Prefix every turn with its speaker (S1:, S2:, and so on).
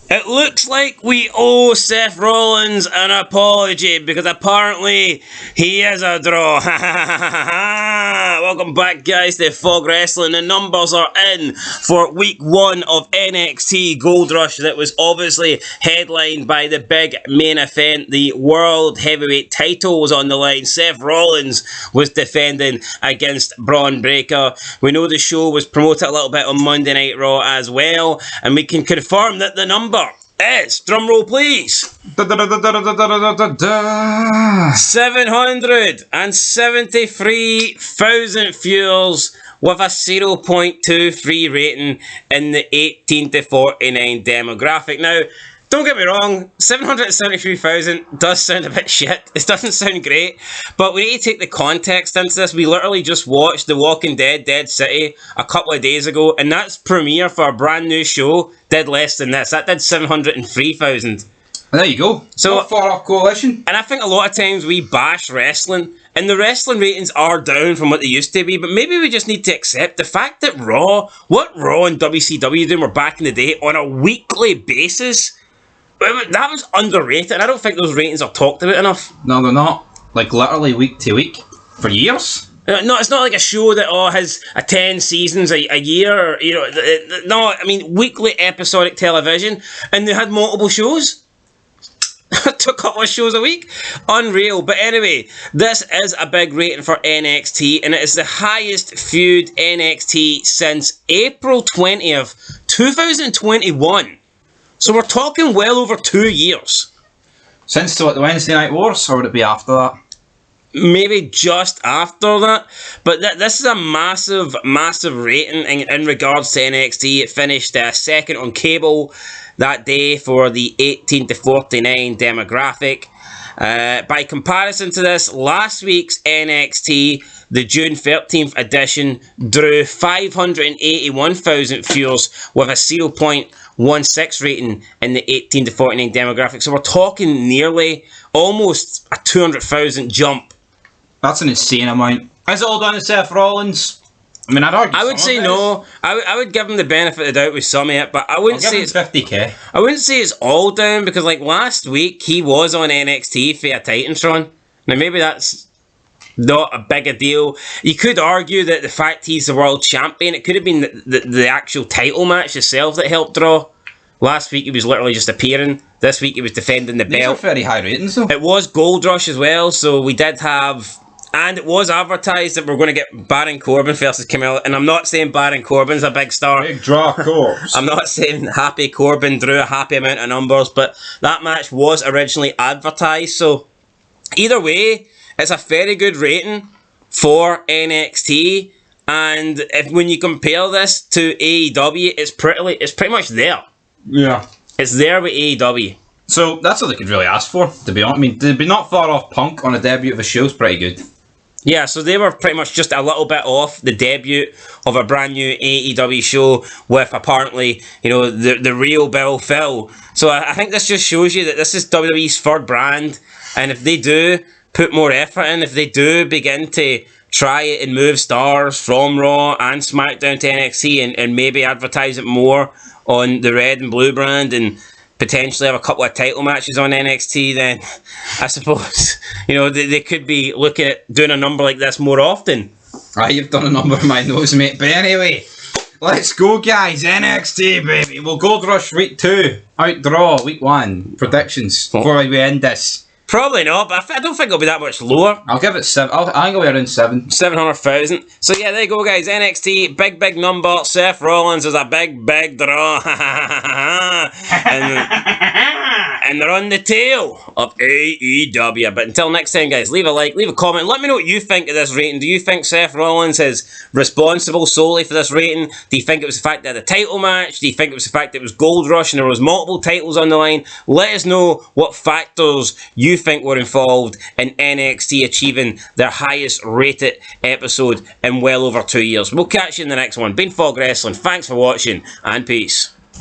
S1: It looks like we owe Seth Rollins an apology because apparently he is a draw. Welcome back, guys, to Fog Wrestling. The numbers are in for week 1 of NXT Gold Rush that was obviously headlined by the big main event. The World Heavyweight title was on the line. Seth Rollins was defending against Braun Breaker. We know the show was promoted a little bit on Monday Night Raw as well, and we can confirm that the number is, drumroll please, 773,000 viewers with a 0.23 rating in the 18 to 49 demographic. Now, don't get me wrong, 773,000 does sound a bit shit. It doesn't sound great, but we need to take the context into this. We literally just watched The Walking Dead, Dead City, a couple of days ago, and that's premiere for a brand new show did less than this. That did 703,000.
S2: There you go. So not far off coalition.
S1: And I think a lot of times we bash wrestling, and the wrestling ratings are down from what they used to be, but maybe we just need to accept the fact that what Raw and WCW doing were back in the day on a weekly basis, that was underrated. I don't think those ratings are talked about enough.
S2: No, they're not. Like, literally week to week for years.
S1: No, it's not like a show that has 10 seasons a year. You know, no, I mean weekly episodic television, and they had multiple shows. To a couple of shows a week. Unreal. But anyway, this is a big rating for NXT, and it is the highest viewed NXT since April 20th, 2021. So we're talking well over 2 years.
S2: Since the Wednesday Night Wars, or would it be after that?
S1: Maybe just after that. But this is a massive, massive rating in regards to NXT. It finished second on cable that day for the 18 to 49 demographic. By comparison to this, last week's NXT, the June 13th edition, drew 581,000 viewers with a 0.16 rating in the 18 to 49 demographic. So we're talking nearly almost a 200,000 jump.
S2: That's an insane amount. Is it all down to Seth Rollins? I mean, I
S1: would say no. I would give him the benefit of the doubt with some of it, but I wouldn't say it's
S2: 50k.
S1: I wouldn't say it's all down, because like last week he was on NXT for a Titantron. Now maybe that's not a big a deal. You could argue that the fact he's the world champion, it could have been the actual title match itself that helped draw. Last week he was literally just appearing. This week he was defending the belt.
S2: These are very high ratings though.
S1: It was Gold Rush as well, so we did have. And it was advertised that we're going to get Baron Corbin versus Camilla. And I'm not saying Baron Corbin's a big star.
S2: Big draw Corbs.
S1: I'm not saying Happy Corbin drew a happy amount of numbers, but that match was originally advertised. So either way, it's a very good rating for NXT. And when you compare this to AEW, it's pretty much there.
S2: Yeah.
S1: It's there with AEW.
S2: So that's all they could really ask for, to be honest. I mean, they'd be not far off Punk on a debut of a show. It's pretty good.
S1: Yeah, so they were pretty much just a little bit off the debut of a brand new AEW show with apparently, you know, the real Bill Phil. So I think this just shows you that this is WWE's third brand, and if they do put more effort in, if they do begin to try it and move stars from Raw and SmackDown to NXT and maybe advertise it more on the red and blue brand and potentially have a couple of title matches on NXT, then I suppose, you know, they could be looking at doing a number like this more often.
S2: Right, you've done a number of my nose, mate. But anyway, let's go, guys. NXT, baby. We'll Gold Rush week 2. Outdraw week 1. Predictions before we end this.
S1: Probably not, but I don't think it'll be that much lower.
S2: I'll give it 7. I think it'll be around 7.
S1: 700,000. So yeah, there you go, guys. NXT, big number. Seth Rollins is a big draw. and they're on the tail of AEW. But until next time, guys, leave a like, leave a comment. Let me know what you think of this rating. Do you think Seth Rollins is responsible solely for this rating? Do you think it was the fact that the title match? Do you think it was the fact that it was Gold Rush and there was multiple titles on the line? Let us know what factors you think were involved in NXT achieving their highest rated episode in well over 2 years. We'll catch you in the next one. Been Fog Wrestling. Thanks for watching and peace.